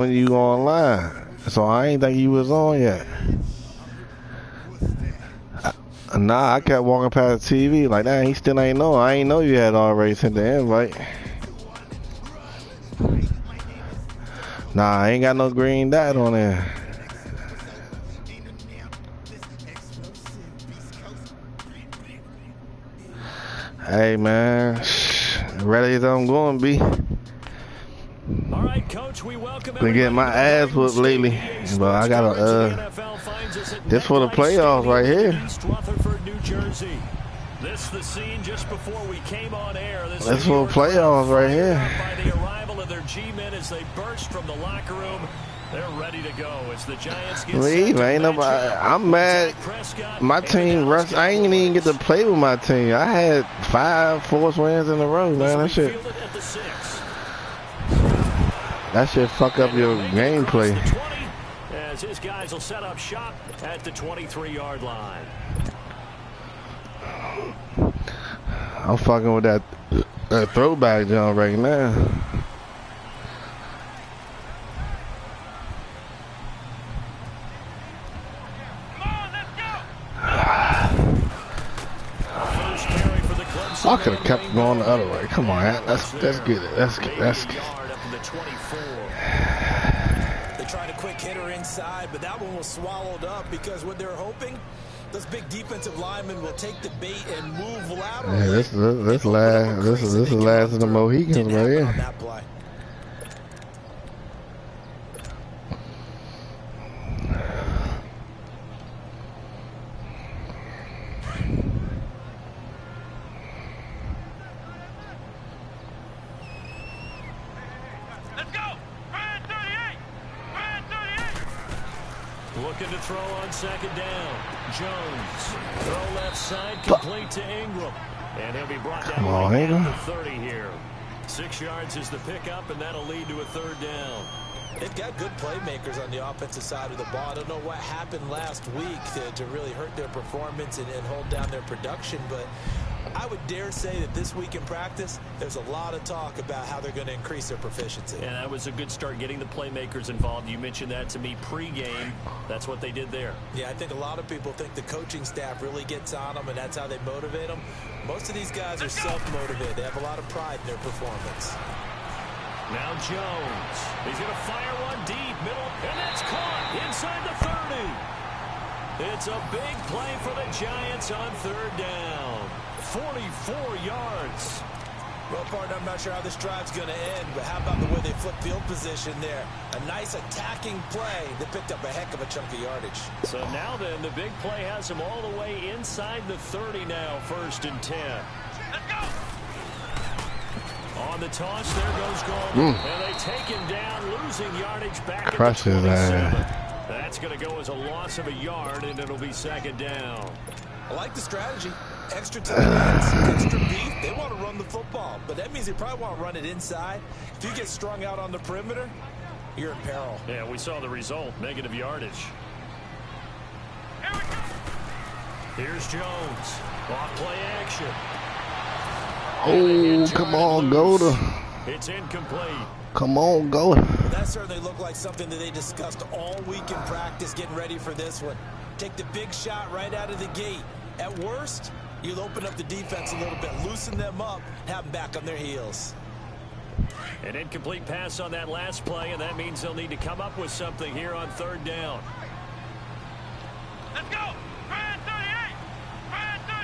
when you online, so I ain't think you was on yet. Nah, I kept walking past the TV like that. He still ain't know. I ain't know you had already sent the invite. Nah, I ain't got no green dot on there. Hey man, ready as I'm going to be. All right, Coach, we welcome been getting my ass whooped lately, but I gotta this for the playoffs right here. This the scene just before we came on air. This for the playoffs right here. By the arrival of their G-men as they burst from the locker room. They're ready to go as the Giants get Leave, ain't nobody. I'm mad. My team rushed. I ain't even get to play with my team. I had 5 forced wins in a row, man. That shit fuck up your gameplay. As his guys will set up shop at the 23-yard line. I'm fucking with that throwback jump right now. I could have kept going the other way. Come on, let's get it. Let's get it. They tried a quick hitter inside, but that one was swallowed up because what they're hoping, those big defensive linemen will take the bait and move laterally. Yeah, this is last of the Mohicans right here. Looking to throw on second down. Jones. Throw left side, complete to Ingram. And he'll be brought down right down to 30 here. 6 yards is the pickup, and that'll lead to a third down. They've got good playmakers on the offensive side of the ball. I don't know what happened last week to really hurt their performance and hold down their production, but I would dare say that this week in practice, there's a lot of talk about how they're going to increase their proficiency. And that was a good start getting the playmakers involved. You mentioned that to me pregame. That's what they did there. Yeah, I think a lot of people think the coaching staff really gets on them, and that's how they motivate them. Most of these guys are self-motivated. They have a lot of pride in their performance. Now Jones. He's going to fire one deep, middle, and that's caught inside the 30. It's a big play for the Giants on third down. 44 yards. Well, partner, I'm not sure how this drive's going to end, but how about the way they flip field position there? A nice attacking play that picked up a heck of a chunk of yardage. So now then, the big play has them all the way inside the 30 now, 1st and 10. Let's go! On the toss, there goes Goldman. And they take him down, losing yardage back at the 27. That's going to go as a loss of a yard, and it'll be second down. I like the strategy. Extra tight ends, extra beef. They want to run the football, but that means they probably want to run it inside. If you get strung out on the perimeter, you're in peril. Yeah, we saw the result. Negative yardage. Here's Jones. Off play action. Oh, come on, Golda. It's incomplete. Come on, Golda. That certainly looked like something that they discussed all week in practice, getting ready for this one. Take the big shot right out of the gate. At worst, you'll open up the defense a little bit, loosen them up, have them back on their heels. An incomplete pass on that last play, and that means they'll need to come up with something here on third down. Let's go! Brand 38! Brand 38!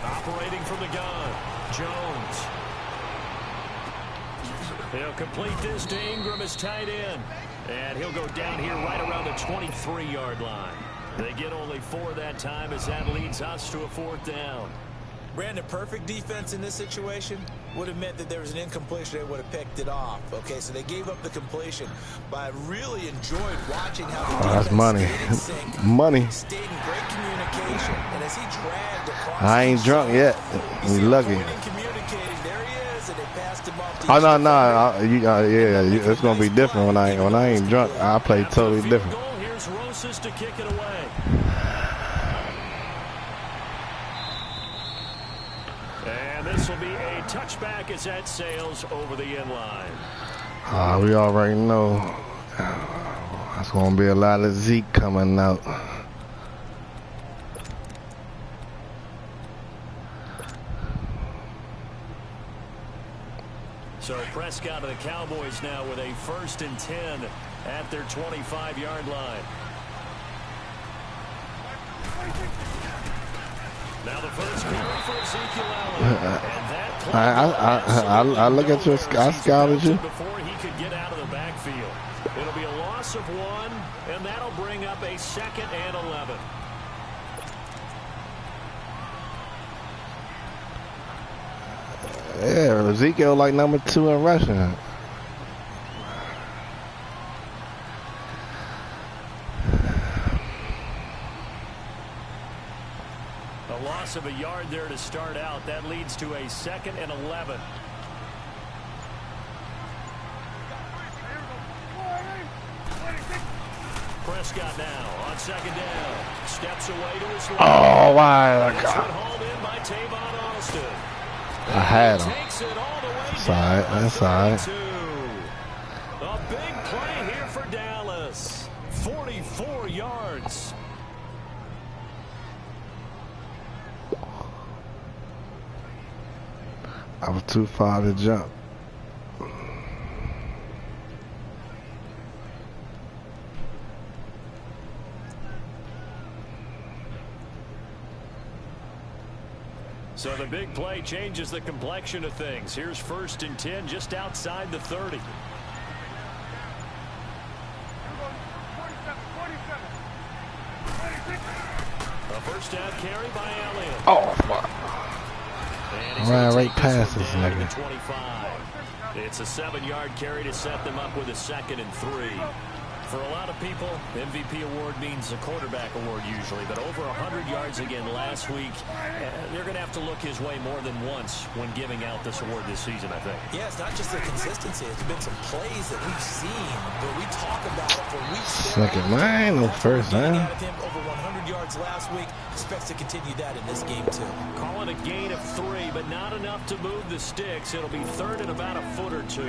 Operating from the gun, Jones. He'll complete this to Ingram as tight end. And he'll go down here right around the 23-yard line. They get only 4 that time as that leads us to a 4th down. Brandon, perfect defense in this situation would have meant that there was an incompletion. They would have picked it off. Okay, so they gave up the completion. But I really enjoyed watching how the defense stayed in sync, money. Stayed in great communication. And as he dragged across, I ain't drunk yet. We lucky. There he is, and they passed him off. Oh no, yeah, it's gonna be different when I ain't drunk. I play totally different. Here's Rosas to kick it away. And this will be a touchback as that sails over the end line. We already know there's going to be a lot of Zeke coming out. So Prescott of the Cowboys now with a 1st and 10 at their 25-yard line. Now the first carry for Ezekiel Allen. I look at you, I scouted you. Before he could get out of the backfield. It'll be a loss of 1, and that'll bring up a 2nd and 11. Yeah, Ezekiel like number 2 in rushing. A loss of a yard there to start out. That leads to a 2nd and 11. Prescott now on 2nd down. Steps away to his left. Oh, my God. Hauled in by Tavon Austin. I had him. Takes it all the way That's all right. That's all right. A big play here for Dallas. 44 yards. I was too far to jump. So the big play changes the complexion of things. Here's 1st and 10 just outside the 30. A first down carry by Elliott. Oh, fuck. Ran right past this nigga. 25. It's a 7-yard carry to set them up with a 2nd and 3. For a lot of people, MVP award means a quarterback award usually, but over 100 yards again last week. They're going to have to look his way more than once when giving out this award this season, I think. Yeah, it's not just the consistency. It's been some plays that we've seen, but we talk about it for weeks. Second line, no first down. Over 100 yards last week. Expects to continue that in this game, too. Call it a gain of 3, but not enough to move the sticks. It'll be 3rd and about a foot or 2.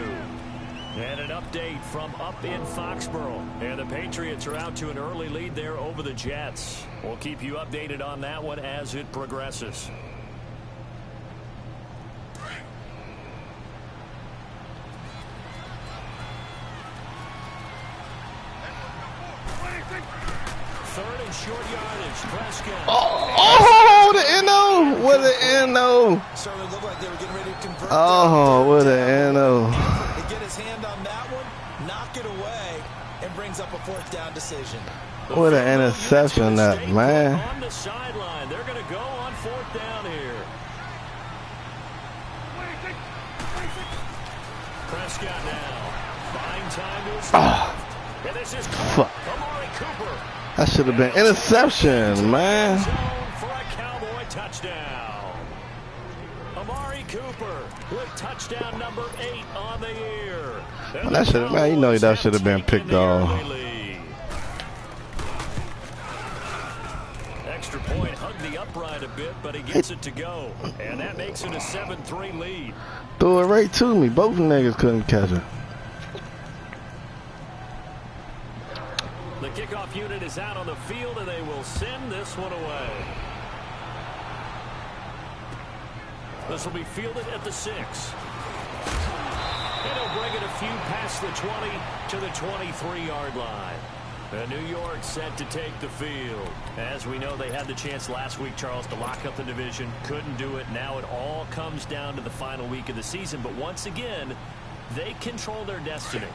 And an update from up in Foxborough. And the Patriots are out to an early lead there over the Jets. We'll keep you updated on that one as it progresses. Third and short yardage. Prescott. Oh, the NO. What the NO. Certainly looked like they were getting ready to convert. Oh, what the NO. Get his hand on that one, knock it away, and brings up a 4th down decision. What an interception that, man. On the sideline. They're going to go on 4th down here. Prescott now. Buying time to his left. And this is Amari Cooper. That should have been interception, man. For a Cowboy touchdown. Amari Cooper with touchdown number 8 on the year. That should have, man, you know that should have been picked off. Extra point hugged the upright a bit, but he gets it to go. And that makes it a 7-3 lead. Threw it right to me. Both niggas couldn't catch it. The kickoff unit is out on the field, and they will send this one away. This will be fielded at the 6. And he'll bring it a few past the 20 to the 23-yard line. And New York set to take the field. As we know, they had the chance last week, Charles, to lock up the division. Couldn't do it. Now it all comes down to the final week of the season. But once again, they control their destiny.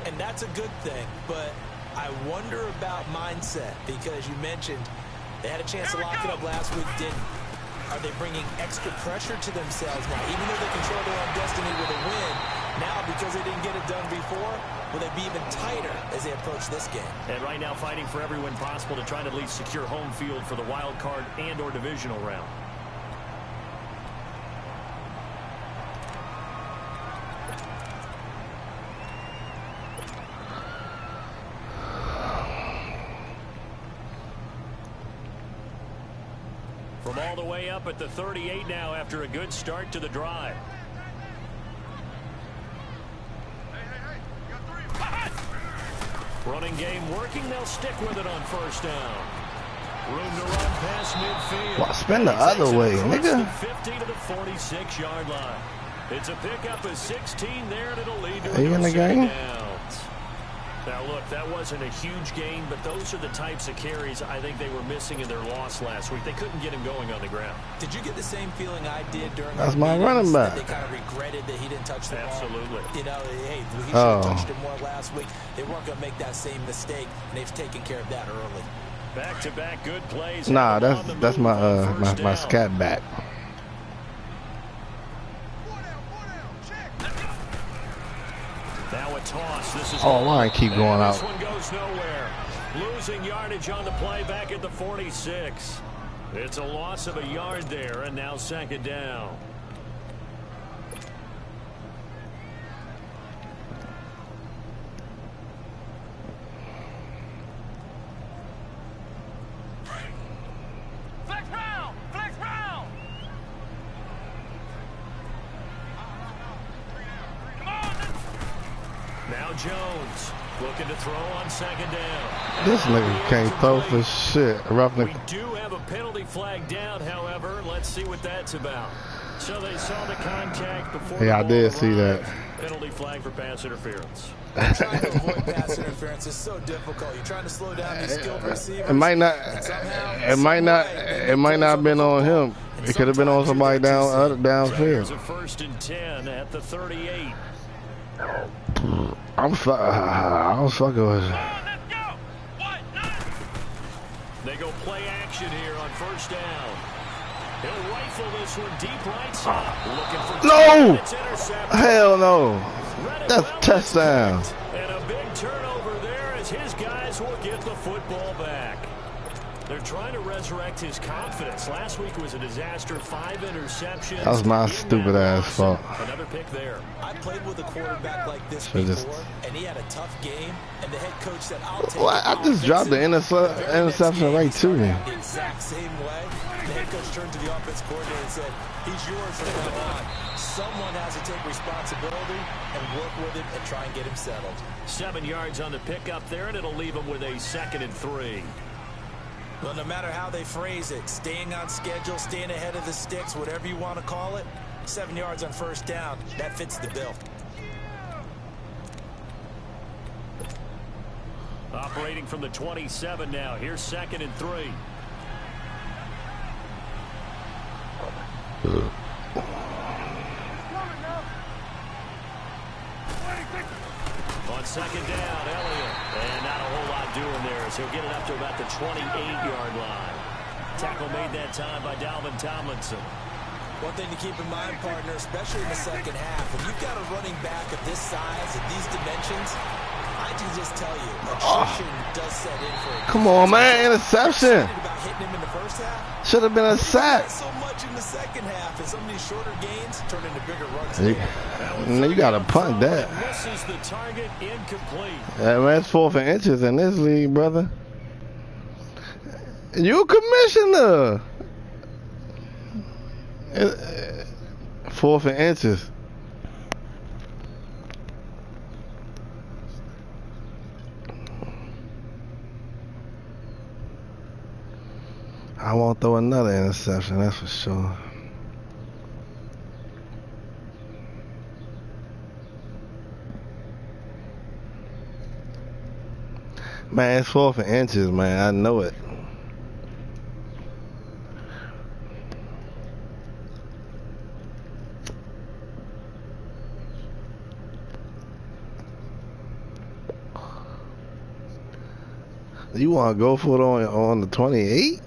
And that's a good thing. But I wonder about mindset, because you mentioned they had a chance to lock it up last week, didn't. Are they bringing extra pressure to themselves now? Even though they control their own destiny with a win, now because they didn't get it done before, will they be even tighter as they approach this game? And right now fighting for every win possible to try to at least secure home field for the wild card and or divisional round. From all the way up at the 38 now after a good start to the drive. Running game working. They'll stick with it on first down. Room to run past midfield. Well, spin the other way, nigga. 50 to the 46-yard line. It's a pickup of 16 there, and it'll lead to Are you in the game? downs. Now, look, that wasn't a huge gain, but those are the types of carries I think they were missing in their loss last week. They couldn't get him going on the ground. Did you get the same feeling I did during That's my running back. They kind of regretted that he didn't touch the ball. Absolutely. You know, hey, he should have touched it more last week. They weren't going to make that same mistake, and they've taken care of that early. Back-to-back good plays. Nah, that's my scat back. Now a toss. This is I keep going out. This one goes nowhere. Losing yardage on the play back at the 46. It's a loss of a yard there, and now second down. Now Jones looking to throw on second down. This nigga can't throw for shit. We do have a penalty flag down, however. Let's see what that's about. So they saw the contact before. Yeah, I did see that. Penalty flag for pass interference. Trying to avoid pass interference is so difficult. You're trying to slow down these skilled receivers. It might not have been on him. It could have been on somebody downfield. There's a first and 10 at the 38. I was fucking with it. They go play action here on first down. He'll rifle this one deep right side. Looking for No! It's intercepted. Hell no. That's touchdown. And a big turnover there as his guys will get the football back. They're trying to resurrect his confidence. Last week was a disaster. 5 interceptions. That was my stupid ass fault. Another pick there. I played with a quarterback like this before, and he had a tough game, and the head coach said, I'll take it. I just dropped the interception right to me. The exact same way. The head coach turned to the offense coordinator and said, he's yours from now on. Someone has to take responsibility and work with it and try and get him settled. 7 yards on the pickup there, and it'll leave him with a 2nd and 3. Well, no matter how they phrase it, staying on schedule, staying ahead of the sticks, whatever you want to call it, 7 yards on first down, that fits the bill. Operating from the 27 now. Here's 2nd and 3. On second down, Elliott. And not a whole lot doing there as he'll get it up to about the 28-yard line. Tackle made that time by Dalvin Tomlinson. One thing to keep in mind, partner, especially in the second half, if you've got a running back of this size and these dimensions, I can just tell you, attrition does set in for a Come on, man. Interception. about hitting him in the first half. Should have been a sack. So much in the second half, and some of these shorter gains turn into bigger runs. You got to punt that. Misses the target, incomplete. Yeah, man, it's 4th and inches in this league, brother. You commissioner. 4th and inches. I won't throw another interception, that's for sure. Man, it's 4th and inches, man. I know it. You want to go for it on the 28?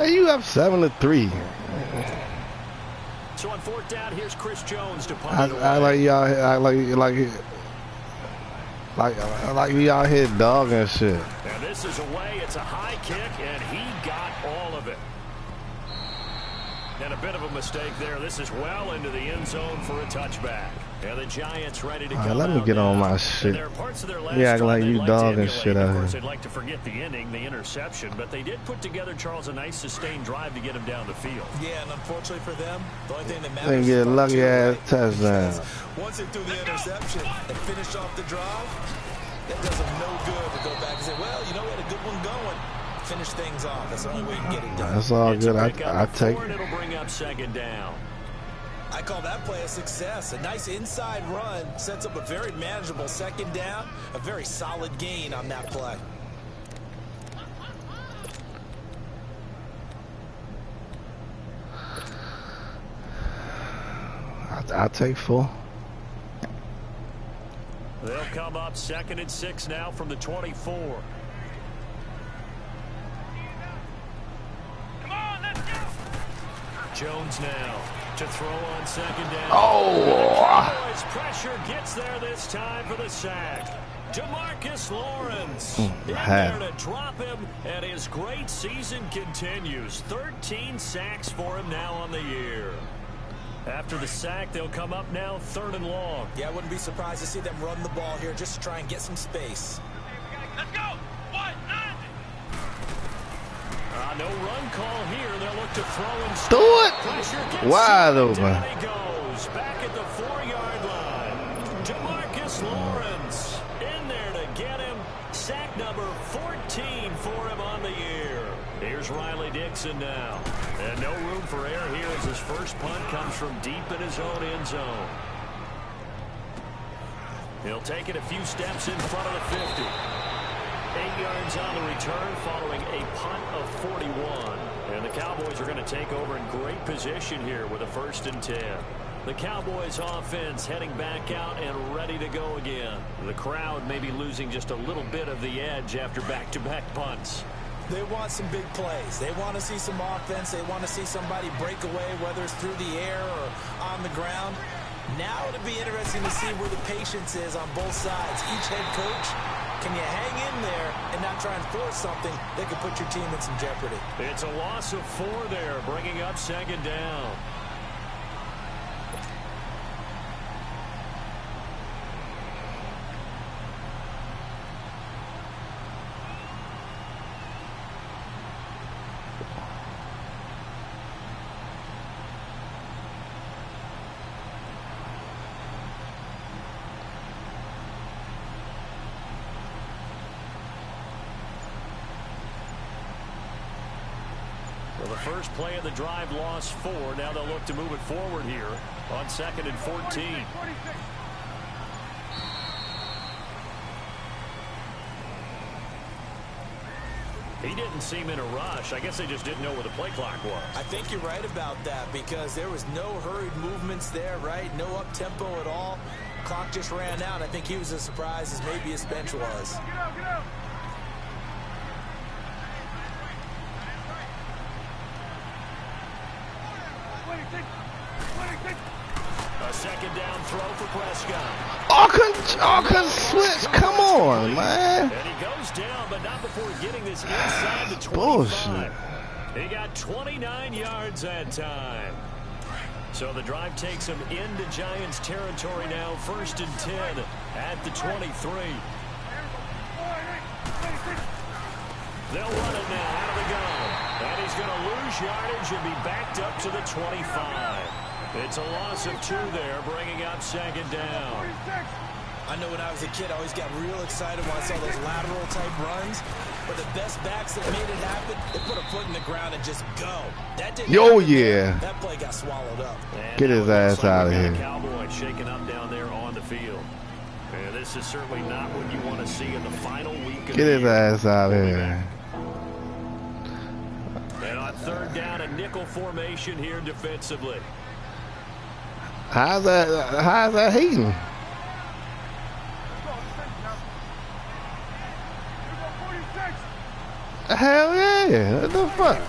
Hey, you up 7-3. So on 4th down, here's Chris Jones to punt it away. I like y'all. I like you out here dogging shit. And this is away. It's a high kick, and he got all of it. And a bit of a mistake there. This is well into the end zone for a touchback. And the Giants ready to go. Let me get on my shit. There are parts of their last Yeah, drive like you they'd dog to and shit out Of course, here. they'd like to forget the ending, the interception, but they did put together, Charles, a nice sustained drive to get him down the field. Yeah, and unfortunately for them, the only thing that matters They get a lucky ass right? touchdown. Once they threw the interception and finished off the drive, that does them no good to go back and say, well, you know, we had a good one going. Finish things off. That's the only way you can get it done. That's all It's good. a pick I up take. four, and it'll bring up 2nd down. I call that play a success. A nice inside run sets up a very manageable 2nd down. A very solid gain on that play. I take 4. They'll come up 2nd and 6 now from the 24. Come on, let's go. Jones now to throw on 2nd down. Oh! Cowboys pressure gets there this time for the sack. DeMarcus Lawrence in there to drop him, and his great season continues. 13 sacks for him now on the year. After the sack, they'll come up now 3rd and long. Yeah, I wouldn't be surprised to see them run the ball here just to try and get some space. Let's go. 1, 9. No run call here. They'll look to throw and Do it! pressure gets Wide down open. he goes. Back at the 4-yard line. DeMarcus Lawrence in there to get him. Sack number 14 for him on the year. Here's Riley Dixon now. And no room for error here as his first punt comes from deep in his own end zone. He'll take it a few steps in front of the 50. 8 yards on the return following a punt of 41. And the Cowboys are going to take over in great position here with a 1st and 10. The Cowboys offense heading back out and ready to go again. The crowd may be losing just a little bit of the edge after back-to-back punts. They want some big plays. They want to see some offense. They want to see somebody break away, whether it's through the air or on the ground. Now it'll be interesting to see where the patience is on both sides. Each head coach, can you hang in there and not try and force something that could put your team in some jeopardy? It's a loss of 4 there, bringing up 2nd down. Well, the first play of the drive lost 4. Now they'll look to move it forward here on 2nd and 14. He didn't seem in a rush. I guess they just didn't know where the play clock was. I think you're right about that because there was no hurried movements there, right? No up-tempo at all. Clock just ran out. I think he was as surprised as maybe his bench was. Get out, get out. A 2nd down throw for Prescott. Can switch. Come on, man. And he goes down, but not before getting this inside the 25. Bullshit. He got 29 yards that time. So the drive takes him into Giants territory now. 1st and 10 at the 23. They'll run it now out of the gun. And he's going to lose yardage and be backed up to the 25. It's a loss of 2 there, bringing up 2nd down. I know when I was a kid, I always got real excited when I saw those lateral-type runs. But the best backs that made it happen, they put a foot in the ground and just go. That didn't happen. Yeah. That play got swallowed up. And Get his ass out of here. Cowboys shaking up down there on the field. And this is certainly not what you want to see in the final week of Get the his year. ass out of here. And on 3rd down, a nickel formation here defensively. How's that heating? Hell yeah. What the fuck?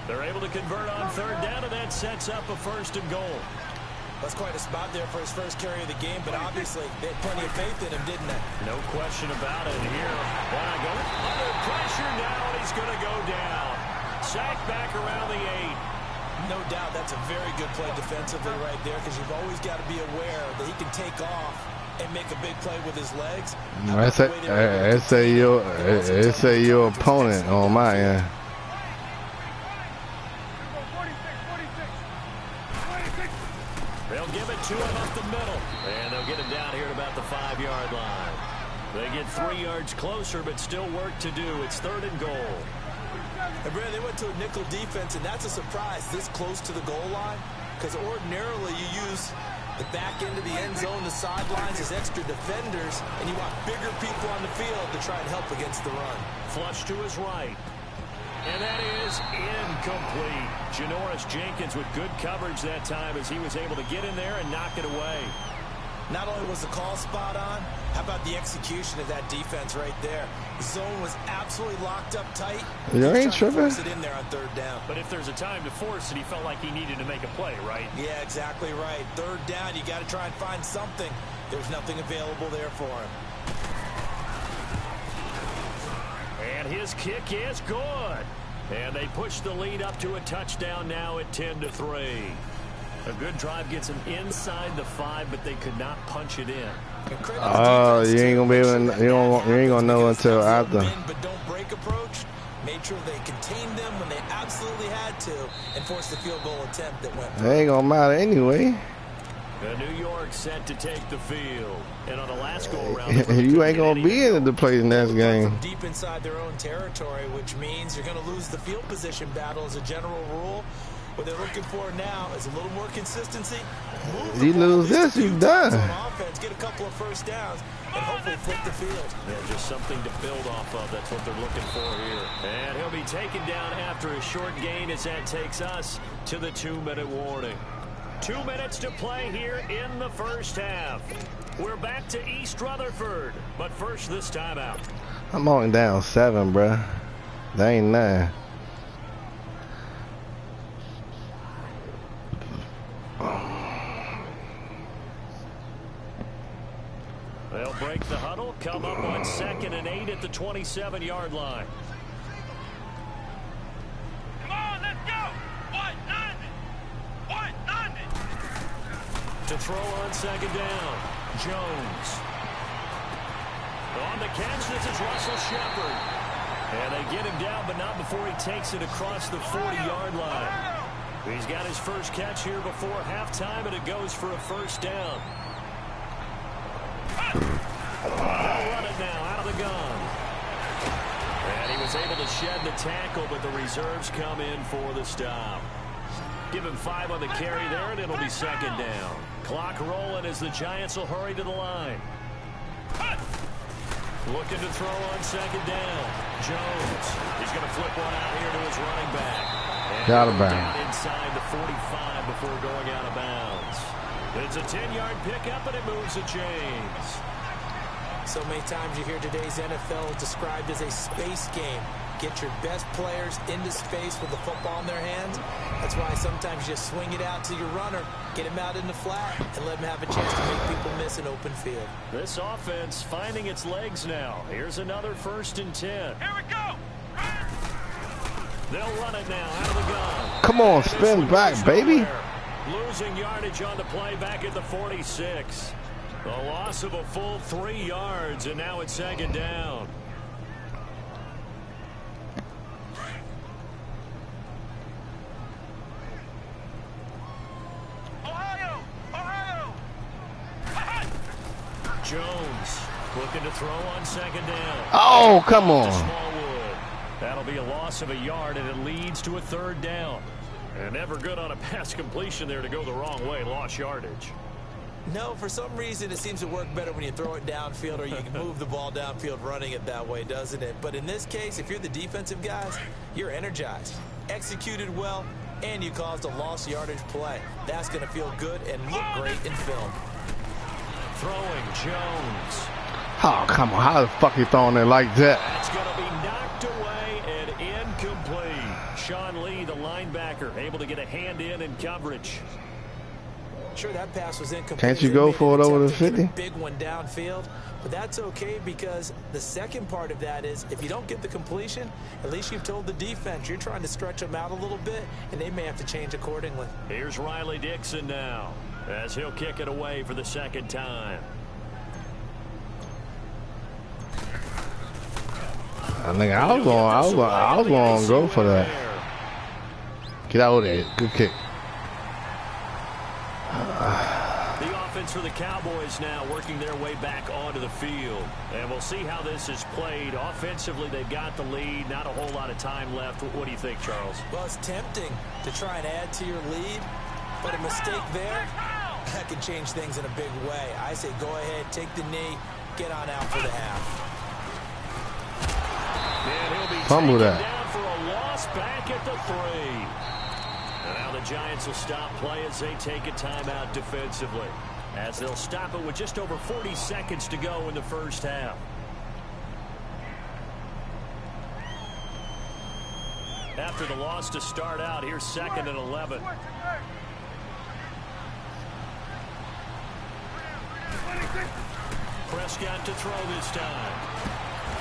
They're able to convert on third down, and that sets up a 1st and goal. That's quite a spot there for his first carry of the game, but obviously they had plenty of faith in him, didn't they? No question about it here. Going under pressure now, and he's going to go down. Sacked back around the 8. No doubt that's a very good play defensively right there, because you've always got to be aware that he can take off and make a big play with his legs. It's your opponent on my end. They'll give it to him up the middle, and they'll get him down here at about the 5-yard line. They get 3 yards closer, but still work to do. It's 3rd and goal. And Brad, they went to a nickel defense, and that's a surprise this close to the goal line, because ordinarily you use the back end of the end zone, the sidelines as extra defenders, and you want bigger people on the field to try and help against the run. Flush to his right. And that is incomplete. Janoris Jenkins with good coverage that time as he was able to get in there and knock it away. Not only was the call spot on, how about the execution of that defense right there? The zone was absolutely locked up tight. You ain't tripping. Force it in there on 3rd down. But if there's a time to force it, he felt like he needed to make a play, right? Yeah, exactly right. 3rd down, you got to try and find something. There's nothing available there for him. And his kick is good. And they push the lead up to a touchdown now at 10-3. A good drive gets them inside the 5, but they could not punch it in. Oh, you ain't gonna be able to, you ain't gonna know until after. But don't break approach. Made sure they contained them when they absolutely had to, and forced the field goal attempt that went. It ain't gonna matter anyway. The New York set to take the field, and on the last go around, you ain't gonna be in the play next game. Deep inside their own territory, which means you're gonna lose the field position battle as a general rule. What they're looking for now is a little more consistency. You lose this, you done. On offense, get a couple of 1st downs, and hopefully flip the field. Yeah, just something to build off of. That's what they're looking for here. And he'll be taken down after a short gain as that takes us to the 2-minute warning. 2 minutes to play here in the 1st half. We're back to East Rutherford, but first this timeout. I'm only down 7, bruh. That ain't nothing. They'll break the huddle, come up on 2nd and 8 at the 27-yard line. Come on, let's go. What? To throw on 2nd down, Jones. On the catch, this is Russell Shepard. And they get him down, but not before he takes it across the 40-yard line. He's got his first catch here before halftime, and it goes for a 1st down. They'll run it now out of the gun. And he was able to shed the tackle, but the reserves come in for the stop. Give him 5 on the carry there, and it'll be 2nd down. Clock rolling as the Giants will hurry to the line. Looking to throw on 2nd down. Jones. He's going to flip one out here to his running back. Out of bounds. Down inside the 45 before going out of bounds. It's a 10-yard pickup, and it moves the chains. So many times you hear today's NFL described as a space game. Get your best players into space with the football in their hands. That's why sometimes you just swing it out to your runner, get him out in the flat, and let him have a chance to make people miss an open field. This offense finding its legs now. Here's another 1st and 10. Here we go. They'll run it now out of the gun. Come on, spin back, baby. Losing yardage on the play back at the 46. The loss of a full 3 yards, and now it's 2nd down. Ohio. Jones looking to throw on 2nd down. Oh, come on. Smallwood. That'll be a loss of a yard, and it leads to a 3rd down. And never good on a pass completion there to go the wrong way. Lost yardage. No, for some reason it seems to work better when you throw it downfield or you can move the ball downfield running it that way, doesn't it? But in this case, if you're the defensive guys, you're energized, executed well, and you caused a lost yardage play. That's going to feel good and look great in film. Throwing Jones. Oh, come on. How the fuck you throwing it like that? That's going to be knocked away and incomplete. the linebacker, able to get a hand in coverage. Sure, that pass was incomplete. Can't you go for it over the 50? Big one downfield, but that's okay because the second part of that is if you don't get the completion, at least you've told the defense you're trying to stretch them out a little bit, and they may have to change accordingly. Here's Riley Dixon now as he'll kick it away for the second time. I think I was going to go for that. Get out of there. Good kick. The offense for the Cowboys now working their way back onto the field. And we'll see how this is played. Offensively, they've got the lead. Not a whole lot of time left. What do you think, Charles? Well, it's tempting to try and add to your lead, but a mistake there, that can change things in a big way. I say go ahead, take the knee, get on out for the half. And he'll be Fumble taken that. down for a loss back at the 3. And now the Giants will stop play as they take a timeout defensively, as they'll stop it with just over 40 seconds to go in the first half. After the loss to start out, here's 2nd and 11. Prescott to throw this time.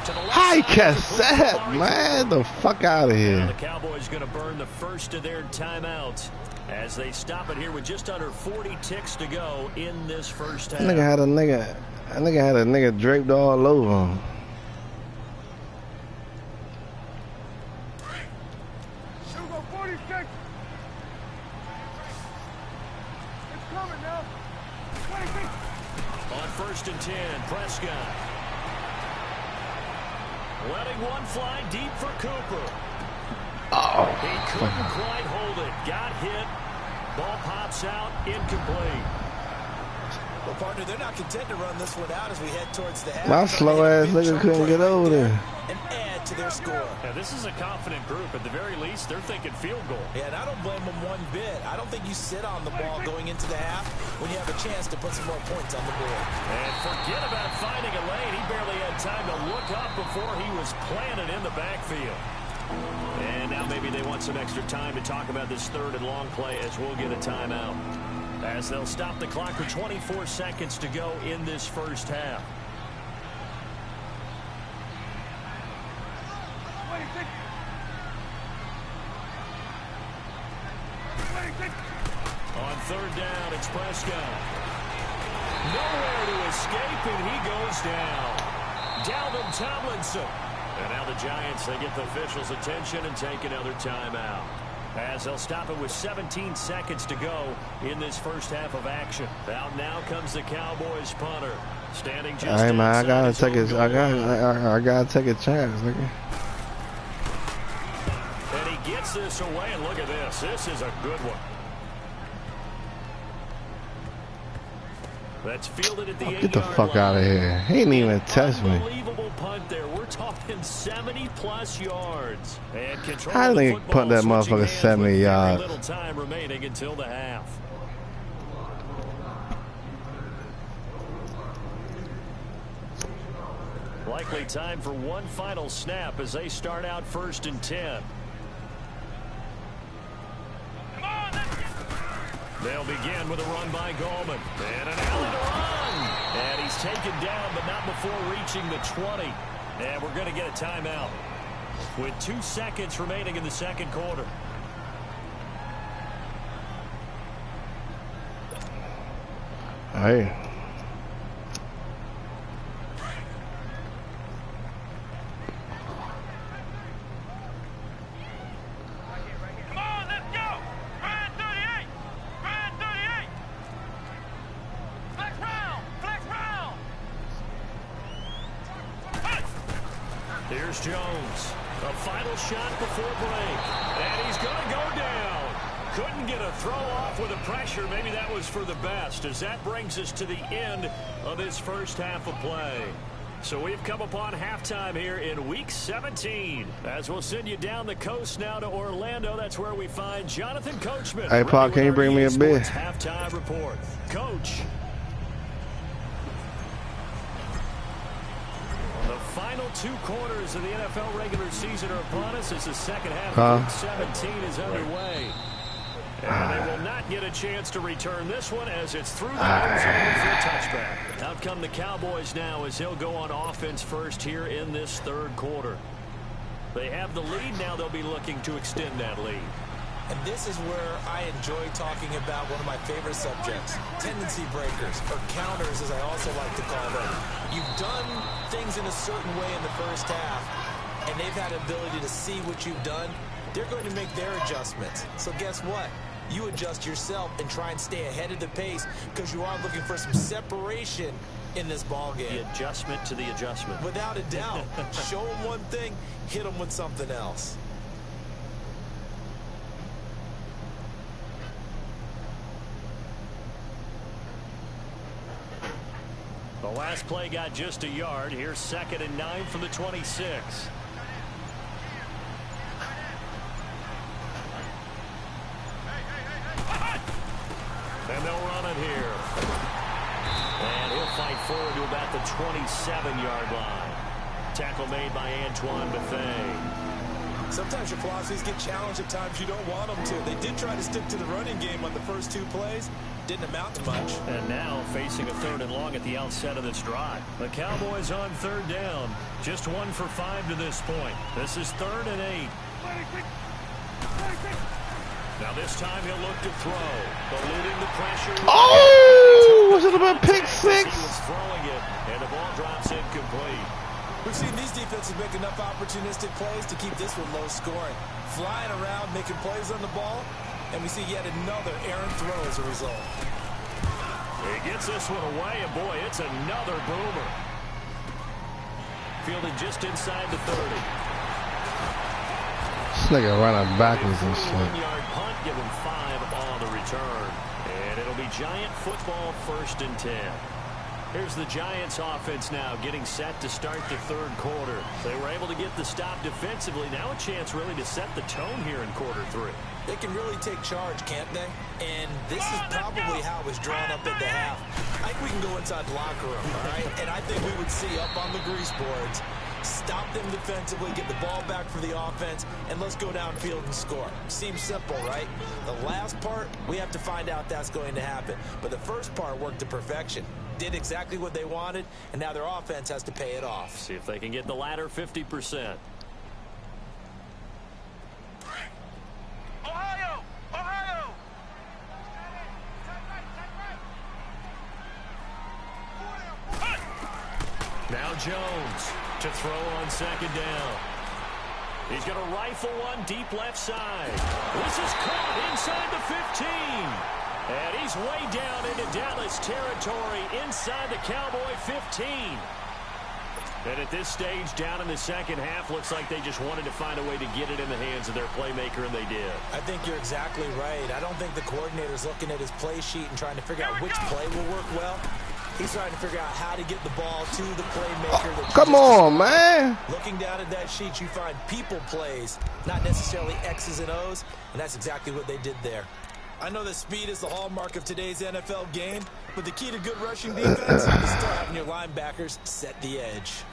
High cassette, man. The fuck out of here. Now the Cowboys going to burn the first of their timeouts as they stop it here with just under 40 ticks to go in this first half. That nigga had a nigga draped all over him. Sugar 46. It's coming now. 26. On 1st and 10, Prescott. Letting one fly deep for Cooper. Oh. He couldn't quite hold it. Got hit. Ball pops out. Incomplete. Well, partner, they're not content to run this one out as we head towards the half. My slow ass nigga couldn't get over there. And add to their score. Now, this is a confident group. At the very least, they're thinking field goal. Yeah, and I don't blame them one bit. I don't think you sit on the ball going into the half when you have a chance to put some more points on the board. And forget about finding a lane. He barely had time to look up before he was planted in the backfield. And now maybe they want some extra time to talk about this 3rd and long play as we'll get a timeout. As they'll stop the clock with 24 seconds to go in this first half. On 3rd down, it's Prescott. Nowhere to escape, and he goes down. Dalvin Tomlinson. And now the Giants, they get the officials' attention and take another timeout. As they'll stop it with 17 seconds to go in this first half of action. Out now comes the Cowboys punter. Standing just Hey man, I gotta take it. I gotta take a chance, nigga. And he gets this away, and look at this. This is a good one. That's fielded at the 8-yard Get the fuck out of here. He didn't even test me. Unbelievable punt there. We're talking 70+ yards. And control How of the did they football punt that switching motherfucker hands 70 with very yards? little time remaining until the half. Likely time for one final snap as they start out 1st and 10. They'll begin with a run by Gallman. And an alley to run. And he's taken down, but not before reaching the 20. And we're going to get a timeout with 2 seconds remaining in the second quarter. Hey. Here's Jones. A final shot before break. And he's going to go down. Couldn't get a throw off with the pressure. Maybe that was for the best, as that brings us to the end of this first half of play. So we've come upon halftime here in Week 17. As we'll send you down the coast now to Orlando. That's where we find Jonathan Coachman. Hey, Paul, can you bring me a beer? Halftime report. Coach. The final final 2 quarters of the NFL regular season are upon us as the second half of Week 17 is underway. And they will not get a chance to return this one as it's through the end zone for a touchback. Out come the Cowboys now as he'll go on offense first here in this 3rd quarter. They have the lead. Now they'll be looking to extend that lead. And this is where I enjoy talking about one of my favorite subjects, tendency breakers, or counters as I also like to call them. You've done things in a certain way in the first half, and they've had the ability to see what you've done. They're going to make their adjustments. So guess what? You adjust yourself and try and stay ahead of the pace because you are looking for some separation in this ball game. The adjustment to the adjustment. Without a doubt. Show them one thing, hit them with something else. The last play got just a yard. Here's 2nd and 9 from the 26. And they'll run it here. And he'll fight forward to about the 27-yard line. Tackle made by Antoine Bethea. Sometimes your philosophies get challenged at times you don't want them to. They did try to stick to the running game on the first 2 plays. Didn't amount to much. And now facing a 3rd and long at the outset of this drive. The Cowboys on 3rd down. Just 1 for 5 to this point. This is 3rd and 8. Now this time he'll look to throw. Eluding the pressure. Oh! Was it about pick 6? He was throwing it, and the ball drops incomplete. We've seen these defenses make enough opportunistic plays to keep this one low scoring. Flying around, making plays on the ball. And we see yet another errant throw as a result. He gets this one away, and boy, it's another boomer. Fielded just inside the 30. This nigga running backwards and shit. 1-yard punt, give him 5 on the return. And it'll be Giant football 1st and 10. Here's the Giants offense now getting set to start the 3rd quarter. They were able to get the stop defensively. Now a chance really to set the tone here in quarter 3. They can really take charge, can't they? And this is probably how it was drawn up at the half. I think we can go inside the locker room, all right? And I think we would see up on the grease boards, stop them defensively, get the ball back for the offense, and let's go downfield and score. Seems simple, right? The last part, we have to find out that's going to happen. But the first part worked to perfection. Did exactly what they wanted, and now their offense has to pay it off. See if they can get the latter 50%. Ohio! Ohio! Now Jones to throw on 2nd down. He's going to rifle one deep left side. This is caught inside the 15. And he's way down into Dallas territory inside the Cowboy 15. And at this stage, down in the 2nd half, looks like they just wanted to find a way to get it in the hands of their playmaker, and they did. I think you're exactly right. I don't think the coordinator's looking at his play sheet and trying to figure out which play will work well. He's trying to figure out how to get the ball to the playmaker. Come on, man. Looking down at that sheet, you find people plays, not necessarily X's and O's, and that's exactly what they did there. I know that speed is the hallmark of today's NFL game, but the key to good rushing defense is still having your linebackers set the edge.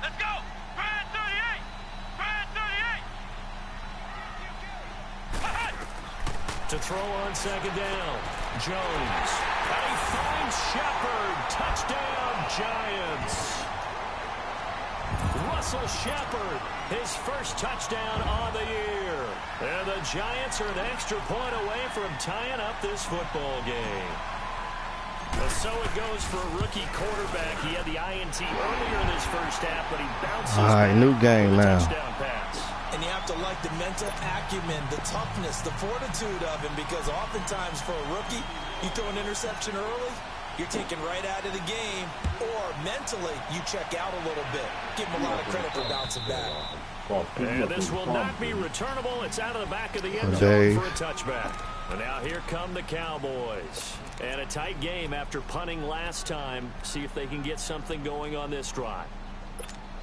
Let's go! Brad 38! Brad 38! To throw on 2nd down, Jones. And he finds Shepard. Touchdown, Giants. Russell Shepard, his first touchdown on the year. And the Giants are an extra point away from tying up this football game. Well, so it goes for a rookie quarterback. He had the INT earlier in his first half, but he bounces. All right, new game now. Touchdown pass. And you have to like the mental acumen, the toughness, the fortitude of him, because oftentimes for a rookie, you throw an interception early, you're taken right out of the game, or mentally you check out a little bit. Give him a lot of credit for bouncing back. And this will not be returnable. It's out of the back of the end zone for a touchback. And now here come the Cowboys. And a tight game after punting last time. See if they can get something going on this drive.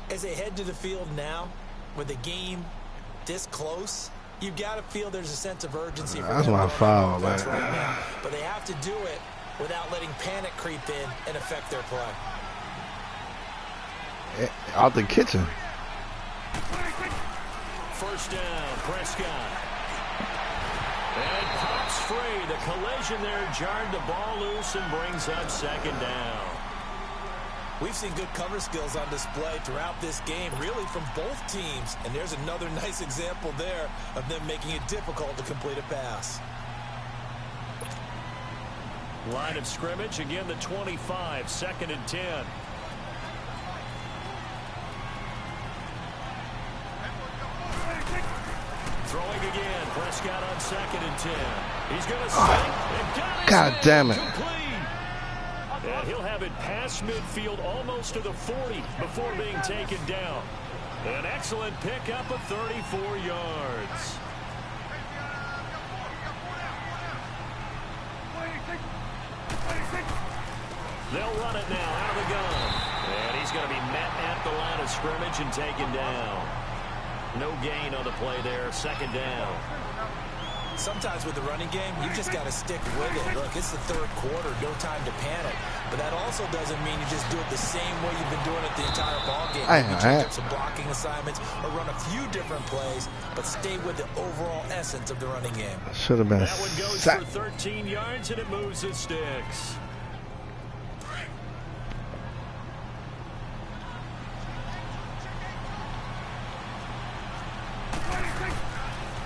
As they head to the field now, with the game this close, you've got to feel there's a sense of urgency. That's my foul, man. Right now. But they have to do it without letting panic creep in and affect their play. Out the kitchen. First down, Prescott. And pops free. The collision there jarred the ball loose and brings up second down. We've seen good cover skills on display throughout this game, really from both teams. And there's another nice example there of them making it difficult to complete a pass. Line of scrimmage, again the 25, 2nd and 10. Throwing again, Prescott on 2nd and 10. He's going to sink. God damn it. Complete. And he'll have it past midfield almost to the 40 before being taken down. An excellent pickup of 34 yards. They'll run it now out of the gun. And he's going to be met at the line of scrimmage and taken down. No gain on the play there, 2nd down. Sometimes with the running game, you just got to stick with it. Look, it's the 3rd quarter, no time to panic. But that also doesn't mean you just do it the same way you've been doing it the entire ball game. You change up some blocking assignments or run a few different plays, but stay with the overall essence of the running game. Should have been. That one goes for 13 yards and it moves the sticks.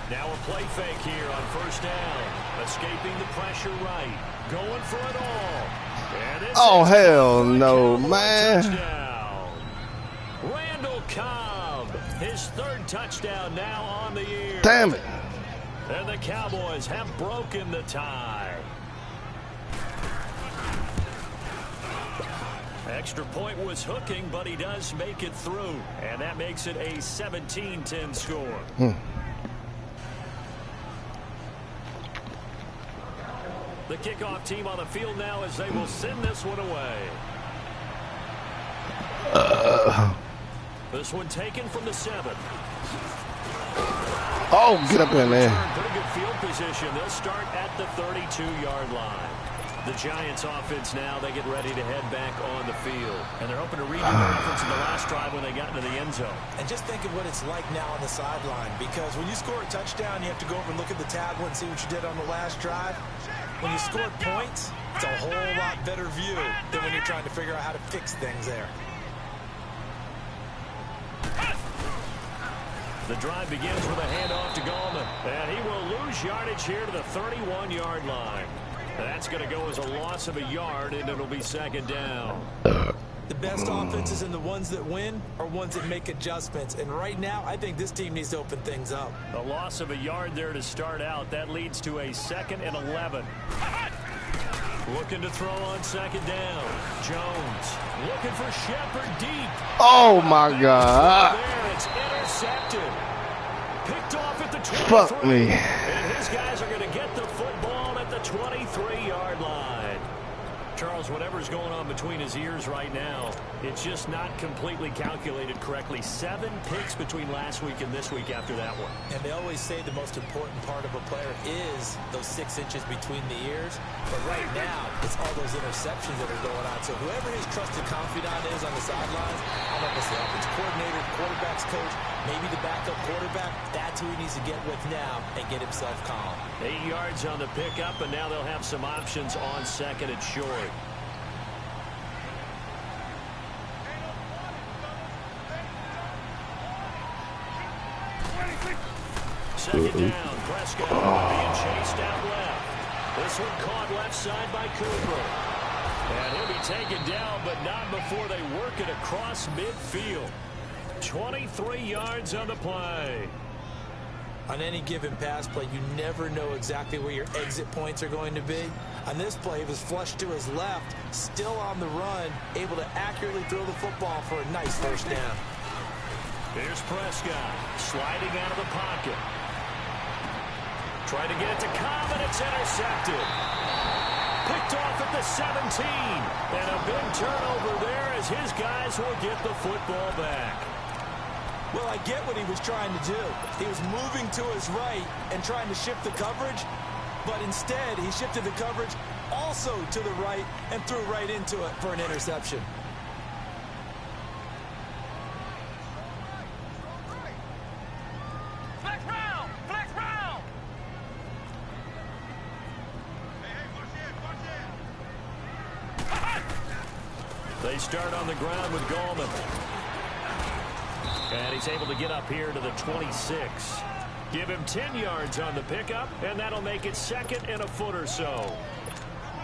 Now a play fake here on 1st down. Escaping the pressure right. Going for it all. Oh, hell no, man. Touchdown. Randall Cobb. His 3rd touchdown now on the year. Damn it. And the Cowboys have broken the tie. Extra point was hooking, but he does make it through. And that makes it a 17-10 score. The kickoff team on the field now as they will send this one away. This one taken from the 7. Oh, get up in there. Pretty good field position. They'll start at the 32-yard line. The Giants offense now, they get ready to head back on the field. And they're hoping to redo their efforts in the last drive when they got into the end zone. And just think of what it's like now on the sideline. Because when you score a touchdown, you have to go over and look at the tablet and see what you did on the last drive. When you score points, it's a whole lot better view than when you're trying to figure out how to fix things there. The drive begins with a handoff to Gallman. And he will lose yardage here to the 31-yard line. That's going to go as a loss of a yard, and it'll be 2nd down. The best offenses and the ones that win are ones that make adjustments. And right now, I think this team needs to open things up. A loss of a yard there to start out. That leads to a 2nd and 11. Looking to throw on 2nd down. Jones looking for Shepard deep. Oh, my God. There, it's intercepted. Picked off at the 23. Fuck me. And his guys are going to get the football at the 23-yard line. Charles, whatever's going on between his ears right now, it's just not completely calculated correctly. 7 picks between last week and this week after that one. And they always say the most important part of a player is those 6 inches between the ears. But right now, it's all those interceptions that are going on. So whoever his trusted confidant is on the sidelines, I don't know if it's the offensive coordinator, quarterback's coach, maybe the backup quarterback, that's who he needs to get with now and get himself calm. 8 yards on the pickup, and now they'll have some options on 2nd and short. Second down, Prescott being chased out left. This one caught left side by Cooper. And he'll be taken down, but not before they work it across midfield. 23 yards on the play. On any given pass play, you never know exactly where your exit points are going to be. On this play, it was flushed to his left, still on the run, able to accurately throw the football for a nice 1st down. Here's Prescott sliding out of the pocket. Trying to get it to Cobb, and it's intercepted. Picked off at the 17. And a big turnover there as his guys will get the football back. Well, I get what he was trying to do. He was moving to his right and trying to shift the coverage. but instead he shifted the coverage also to the right and threw right into it for an interception. Flex round! Flex round! They start on the ground with Gallman. And he's able to get up here to the 26. Give him 10 yards on the pickup, and that'll make it 2nd and a foot or so.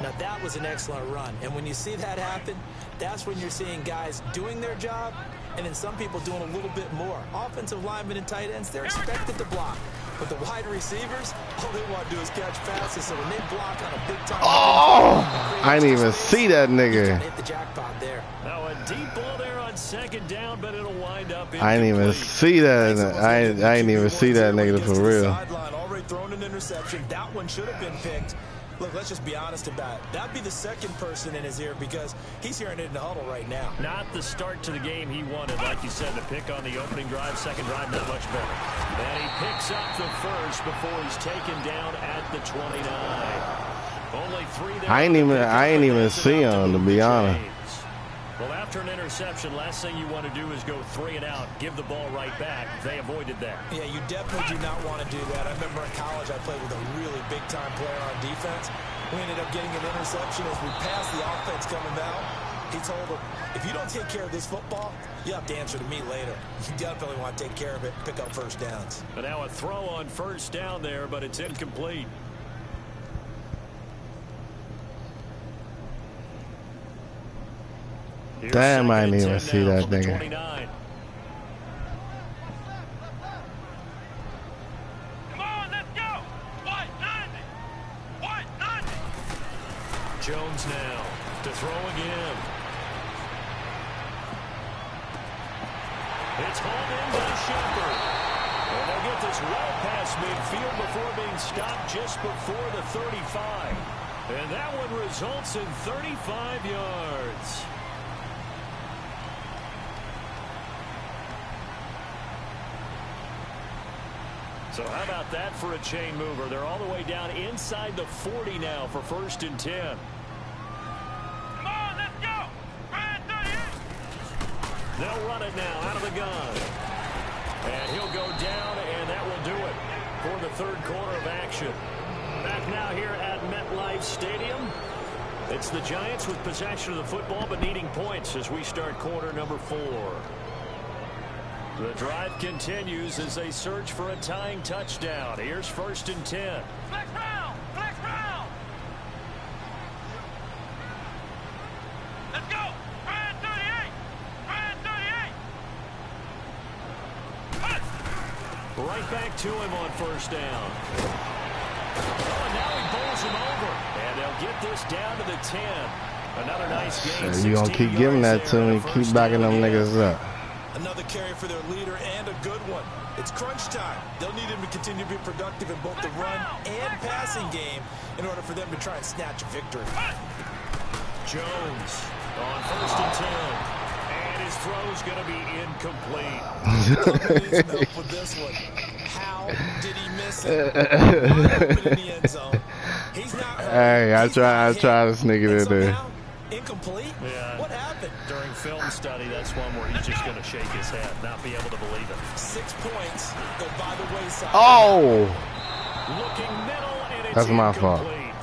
Now that was an excellent run, and when you see that happen, that's when you're seeing guys doing their job, and then some people doing a little bit more. Offensive linemen and tight ends, they're expected to block. But the wide receivers, all they want to do is catch passes, so when they block on a big-time... Oh! I didn't even see that nigga. Hit the jackpot there. Now a deep ball there on 2nd down, but it'll wind up incomplete. I didn't even see that. I didn't even see that nigga for real. Already thrown an interception. That one should have been picked. Look, let's just be honest about it. That'd be the second person in his ear because he's hearing it in the huddle right now. Not the start to the game he wanted, like you said. The pick on the opening drive, second drive, not much better. And he picks up the first before he's taken down at the 29. Only 3 there. I ain't even see him, to be honest. Well, after an interception, last thing you want to do is go 3 and out, give the ball right back. They avoided that. Yeah, you definitely do not want to do that. I remember in college I played with a really big-time player on defense. We ended up getting an interception as we passed the offense coming out. He told him, if you don't take care of this football, you have to answer to me later. You definitely want to take care of it, pick up first downs. But now a throw on first down there, but it's incomplete. Damn, I didn't even see that nigga. 29. Come on, let's go! White 90! White 90! Jones now to throw again. It's home in by Shepard. And they'll get this well past midfield before being stopped just before the 35. And that one results in 35 yards. So how about that for a chain mover? They're all the way down inside the 40 now for 1st and 10. Come on, let's go! Brad 38! They'll run it now out of the gun. And he'll go down, and that will do it for the 3rd quarter of action. Back now here at MetLife Stadium. It's the Giants with possession of the football, but needing points as we start quarter number 4. The drive continues as they search for a tying touchdown. Here's 1st and 10. Flex round! Flex round! Let's go! Brad 38! Brad 38! Right back to him on 1st down. Oh, and now he bowls him over. And they'll get this down to the 10. Another nice game. So you gonna keep giving that to me, keep backing them niggas up. Another carry for their leader and a good one. It's crunch time. They'll need him to continue to be productive in both the run and passing game in order for them to try and snatch a victory. Jones on 1st and 10. And his throw's going to be incomplete. With this one. How did he miss it? Wide open in the end zone. He's not hurt. Hey, I try to sneak it in there. Incomplete? Yeah. What happened? During film study, that's one where he's just going to shake his head, not be able to believe it. 6 points go by the wayside. Oh! Looking middle, and it's That's my fault. incomplete.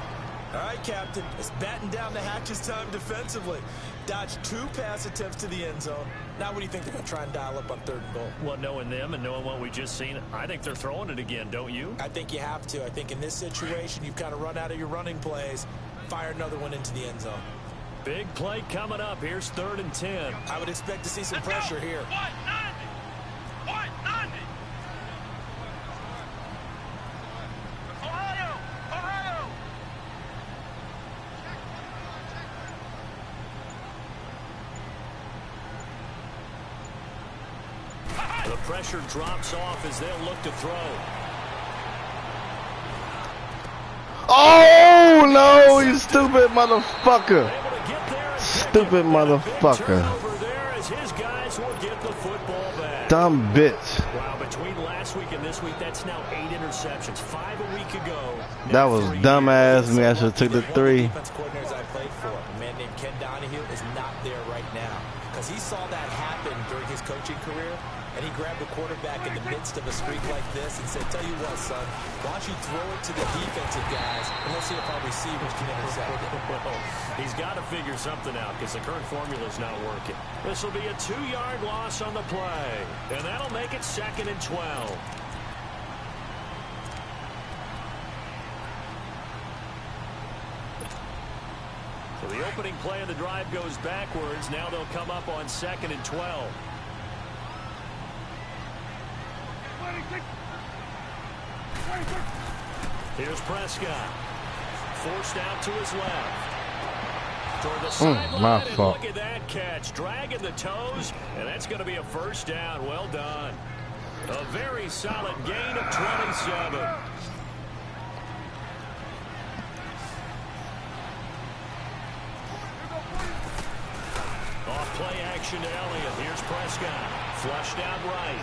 All right, Captain. It's batting down the hatches time defensively. Dodged 2 pass attempts to the end zone. Now what do you think they're going to try and dial up on 3rd and goal? Well, knowing them and knowing what we just seen, I think they're throwing it again, don't you? I think you have to. I think in this situation, you've kind of run out of your running plays. Fire another one into the end zone. Big play coming up. Here's 3rd and 10. I would expect to see some Let's pressure go. here. White 90! White 90! Ohio! Ohio! The pressure drops off as they'll look to throw. Oh no, you stupid motherfucker. Stupid motherfucker. Dumb bitch. Wow, between last week and this week, that's now 8 interceptions, 5 a week ago. That was dumbass me. I should have took the 3. Defense coordinators I played for, a man named Ken Donahue, is not there right now because he saw that happen during his coaching career, and he grabbed the quarterback in the midst of a streak like this and said, "Tell you what, son, why don't you throw it to the defensive guys and let's see if our receivers can intercept it." Well, he's got to figure something out because the current formula is not working. This will be a 2-yard loss on the play, and that'll make it 2nd and 12. So the opening play of the drive goes backwards. Now they'll come up on 2nd and 12. Here's Prescott. Forced out to his left. Toward the sideline, and look at that catch. Dragging the toes, and that's going to be a 1st down. Well done. A very solid gain of 27. Off play action to Elliott. Here's Prescott. Flushed out right.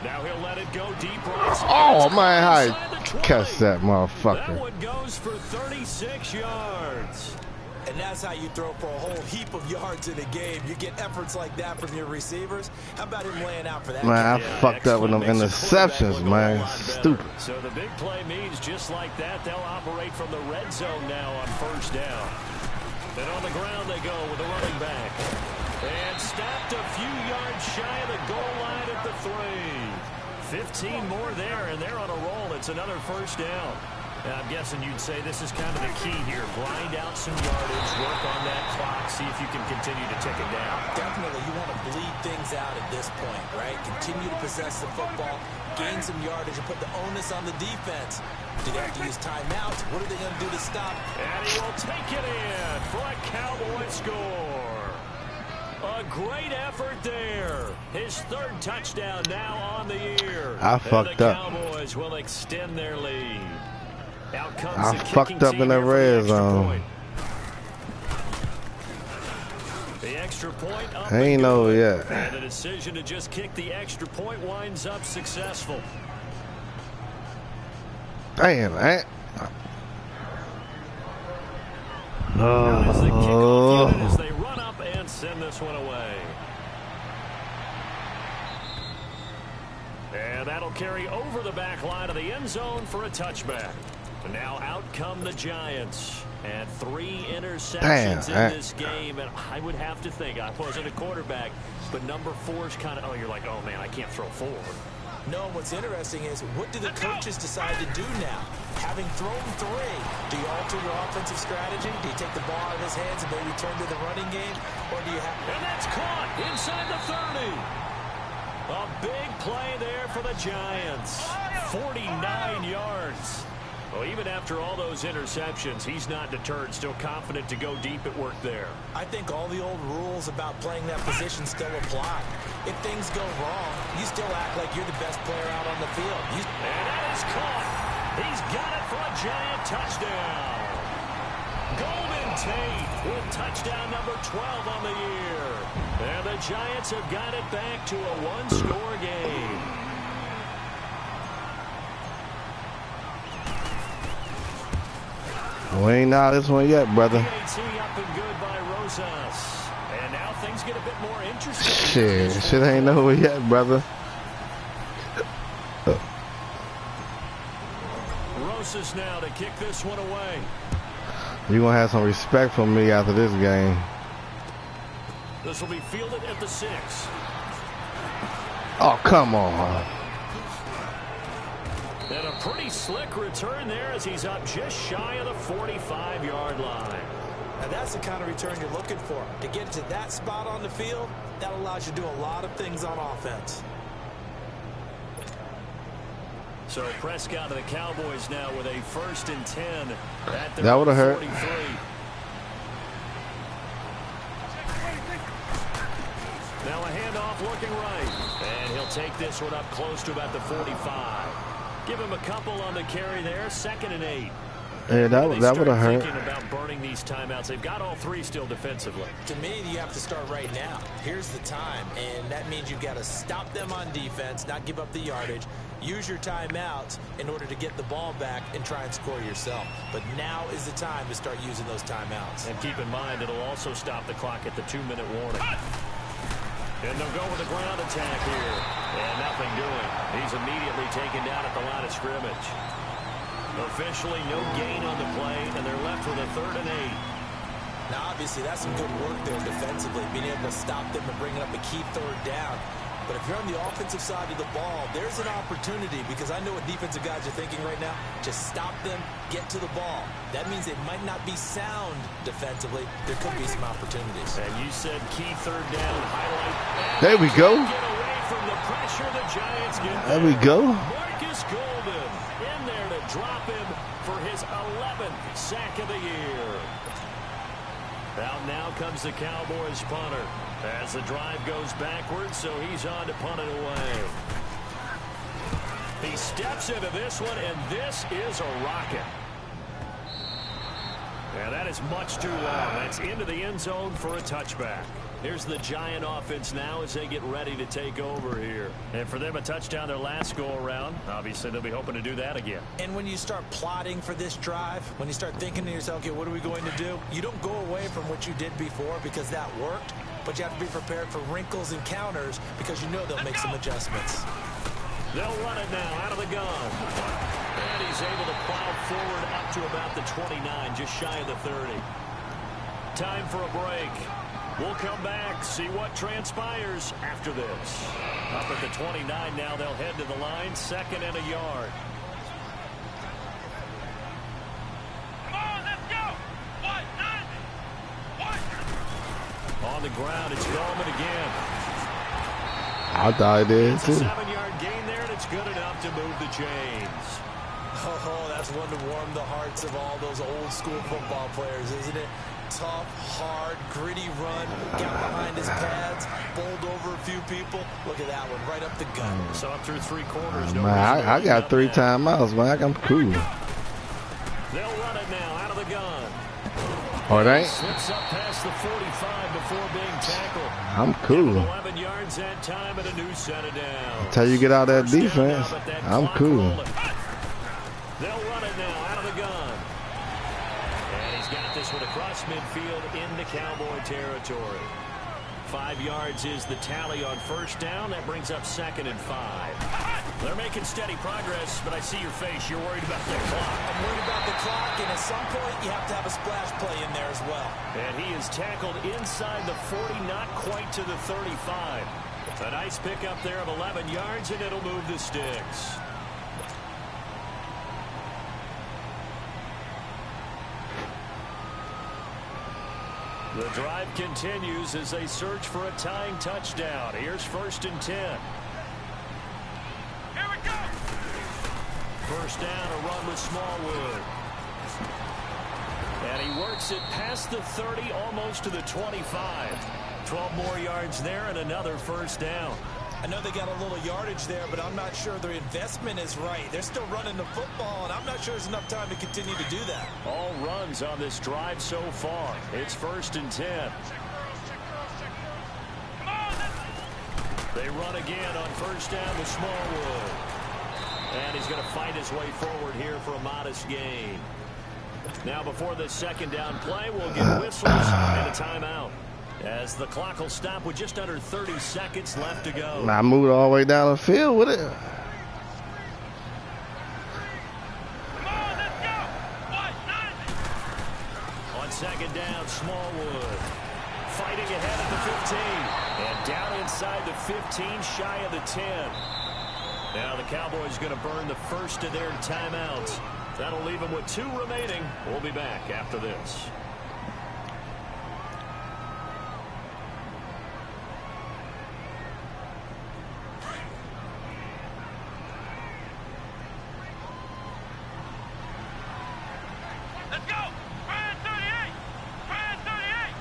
Now he'll let it go deep right. Oh, man, how catch that motherfucker. That one goes for 36 yards. And that's how you throw for a whole heap of yards in a game. You get efforts like that from your receivers. How about him laying out for that? Man, I fucked up with them interceptions, man. Stupid. So the big play means just like that, they'll operate from the red zone now on 1st down. And on the ground they go with the running back. And stopped a few yards shy of the goal line at the 3. 15 more there, and they're on a roll. It's another 1st down. Now, I'm guessing you'd say this is kind of the key here. Grind out some yardage, work on that clock, see if you can continue to tick it down. Definitely, you want to bleed things out at this point, right? Continue to possess the football, gain some yardage, and put the onus on the defense. Do they have to use timeouts? What are they going to do to stop? And he will take it in for a Cowboy score. A great effort there. His 3rd touchdown now on the year. I fucked up. The Cowboys will extend their lead. Out comes I the fucked up in the red zone. The extra point up. Ain't no yet. And the decision to just kick the extra point winds up successful. Damn, man. Now as the kickoff unit as they run up and send this one away. And that'll carry over the back line of the end zone for a touchback. And now out come the Giants. And 3 interceptions in this game. And I would have to think, I wasn't a quarterback, but number 4's kind of, you're like, oh man, I can't throw 4. No, what's interesting is what do the coaches decide to do now? Having thrown 3, do you alter your offensive strategy? Do you take the ball out of his hands and maybe turn to the running game? Or do you have... And that's caught inside the 30. A big play there for the Giants. 49 yards. Well, even after all those interceptions, he's not deterred, still confident to go deep at work there. I think all the old rules about playing that position still apply. If things go wrong, you still act like you're the best player out on the field. And that is caught. He's got it for a Giant touchdown. Golden Tate with touchdown number 12 on the year. And the Giants have got it back to a 1-score game. We ain't out this one yet, brother. Up and good by Rosas. And now things get a bit more interesting. Shit ain't over yet, brother. Rosas now to kick this one away. You gonna have some respect for me after this game. This will be fielded at the 6. Oh, come on. And a pretty slick return there as he's up just shy of the 45-yard line. And that's the kind of return you're looking for. To get to that spot on the field, that allows you to do a lot of things on offense. So Prescott of the Cowboys now with a 1st and 10 at their that would have hurt. 43. Now a handoff looking right. And he'll take this one up close to about the 45. Give him a couple on the carry there. 2nd and 8. Yeah, that would have hurt. Thinking about burning these timeouts. They've got all three still defensively. To me, you have to start right now. Here's the time, and that means you've got to stop them on defense, not give up the yardage, use your timeouts in order to get the ball back and try and score yourself. But now is the time to start using those timeouts. And keep in mind, it'll also stop the clock at the 2-minute warning. And they'll go with the ground attack here. And nothing doing. He's immediately taken down at the line of scrimmage. Officially no gain on the play, and they're left with a 3rd and 8. Now, obviously, that's some good work there defensively, being able to stop them and bringing up a key 3rd down. But if you're on the offensive side of the ball, there's an opportunity, because I know what defensive guys are thinking right now. Just stop them, get to the ball. That means they might not be sound defensively. There could be some opportunities. And you said key 3rd down, highlight. There we go. Get away from the pressure the Giants get. There we go. Marcus Golden in there to drop him for his 11th sack of the year. Out now comes the Cowboys punter as the drive goes backwards, so he's on to punt it away. He steps into this one, and this is a rocket. Yeah, that is much too long. That's into the end zone for a touchback. Here's the Giant offense now as they get ready to take over here. And for them, a touchdown their last go-around. Obviously, they'll be hoping to do that again. And when you start plotting for this drive, when you start thinking to yourself, okay, what are we going to do? You don't go away from what you did before because that worked, but you have to be prepared for wrinkles and counters because you know they'll make some adjustments. They'll run it now out of the gun. And he's able to plow forward up to about the 29, just shy of the 30. Time for a break. We'll come back, see what transpires after this. Up at the 29 now, they'll head to the line, 2nd and a yard. Come on, let's go. What? 90. What? On the ground, it's Gallman again. I thought it did It's too. a 7-yard gain there, and it's good enough to move the chains. Oh, that's one to warm the hearts of all those old school football players, isn't it? Tough, hard, gritty run, got behind his pads, bowled over a few people. Look at that one, right up the gut. Saw it through 3 quarters. No Man, I got 3 timeouts, man. I'm cool. They'll run it now out of the gun. Oh, it ain't? Slips up past the 45 before being tackled. I'm cool. 11 yards that time and a new set of down. Until you get out of that First down defense, now, but that I'm clock cool. rolling. They'll run it now out of the gun. And he's got this one across midfield into Cowboy territory. 5 yards is the tally on first down. That brings up 2nd and 5. They're making steady progress, but I see your face. You're worried about that clock. I'm worried about the clock, and at some point you have to have a splash play in there as well. And he is tackled inside the 40, not quite to the 35. A nice pickup there of 11 yards, and it'll move the sticks. The drive continues as they search for a tying touchdown. Here's 1st and 10. Here we go. First down, a run with Smallwood. And he works it past the 30, almost to the 25. 12 more yards there and another first down. I know they got a little yardage there, but I'm not sure their investment is right. They're still running the football, and I'm not sure there's enough time to continue to do that. All runs on this drive so far. It's 1st and 10. Come on, let's They run again on first down with Smallwood. And he's going to fight his way forward here for a modest gain. Now before this 2nd down play, we'll get whistles and a timeout. As the clock will stop with just under 30 seconds left to go. I moved all the way down the field with it. Come on, let's go. What? 90. On 2nd down, Smallwood fighting ahead at the 15. And down inside the 15, shy of the 10. Now the Cowboys going to burn the first of their timeouts. That'll leave them with 2 remaining. We'll be back after this. Let's go. Brand 38. Brand 38.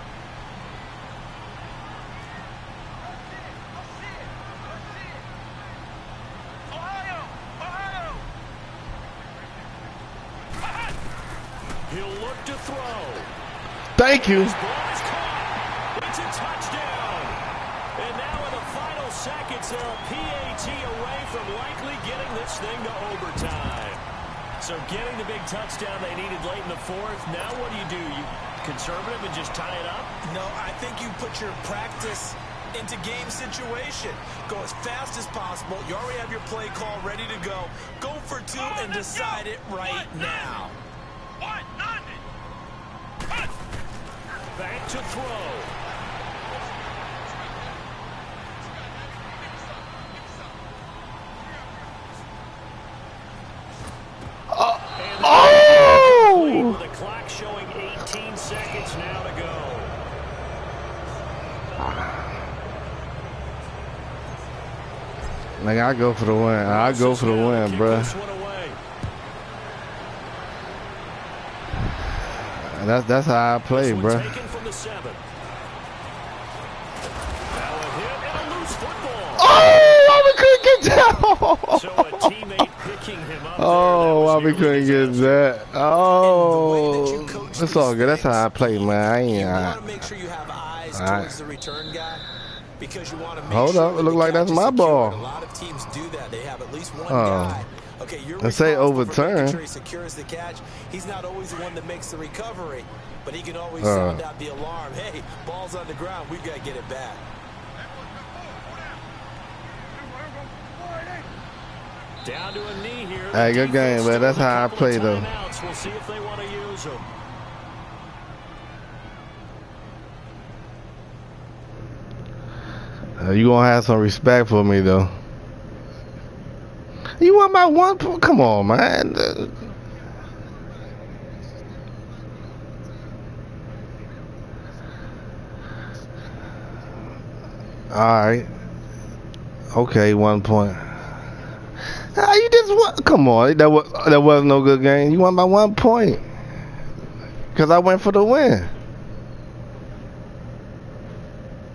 Ohio. Ohio. He'll look to throw. Thank you. This ball is caught. It's a touchdown. And now in the final seconds, they're a PAT away from likely getting this thing to overtime. So getting the big touchdown they needed late in the fourth. Now what do? You conservative and just tie it up? No, I think you put your practice into game situation. Go as fast as possible. You already have your play call ready to go. Go for two and decide it right now. Back to throw. Oh! With the clock showing 18 seconds now to go. Like, I go for the win. I go for the win, bruh. That's how I play, bruh. Oh, we couldn't get down. So a teammate picking him up. Oh, why we couldn't get that? Oh, it's all good. That's how I play, man. You want to make sure you have eyes towards the return guy. Because you want to make Hold up, it look like that's my ball. A lot of teams do that. They have at least one guy. Okay, you're and say overturn. Sure he secures the catch. He's not always the one that makes the recovery, but he can always sound out the alarm. Hey, ball's on the ground. We've got to get it back. Down to a knee here. Hey, good game, man. That's how I play, though. We'll see if they want to use them. You gonna have some respect for me, though. You want my one? Come on, man. All right. Okay, 1 point. You just come on. That was no good game. You want my 1 point? Cause I went for the win.